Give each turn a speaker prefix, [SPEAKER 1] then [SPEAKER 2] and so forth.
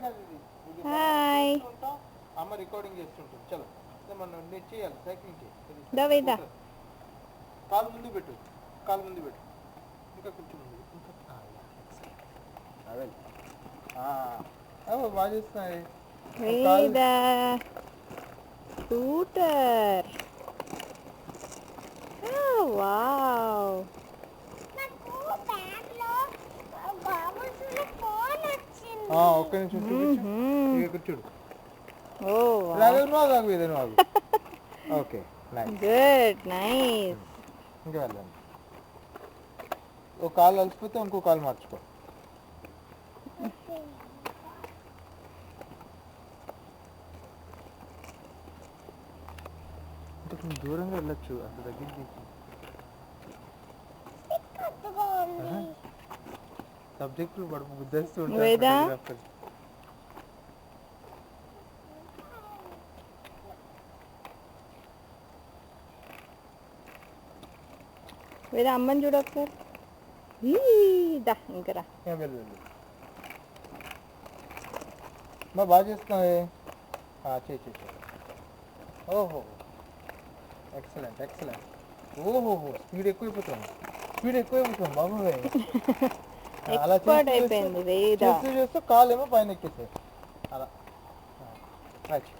[SPEAKER 1] Hi
[SPEAKER 2] అమ్మ recording చేస్తుంటుంది. చలో మనం నేను చేయాలి, సైక్లింగ్ చేయి.
[SPEAKER 1] దవేదా
[SPEAKER 2] కాలు ముందు పెట్టు, కాలు ముందు పెట్టు, ఇంకా కొంచెం ముందు, ఇంకా బాగా చేస్తున్నాయి.
[SPEAKER 1] వేదా స్కూటర్. వావ్
[SPEAKER 2] ఒక్క నిమిషం చూపించు. ఇక్కడ చూడు. Okay
[SPEAKER 1] good nice.
[SPEAKER 2] ఇంకా వెళ్ళండి. ఒక కాలు అలసిపోతే ఇంకో కాలు మార్చుకో. అంటే కొంచెం దూరంగా వెళ్ళొచ్చు, అంత దగ్గరికి. సబ్జెక్టులు పడుపు గుద్దేస్తూ ఉంటారు.
[SPEAKER 1] వేదా అమ్మని చూడు ఒకసారి. ఇంకా రా.
[SPEAKER 2] వెళ్ళు బాగా చేస్తున్నావే. చేయి. ఓహో ఎక్సలెంట్ ఎక్సలెంట్. ఓహో స్పీడ్ ఎక్కువైపోతుంది బాబు. అలా
[SPEAKER 1] అయిపోయింది.
[SPEAKER 2] చేస్తూ కాలు ఏమో పైన ఎక్కేసాయి. అలా రైట్.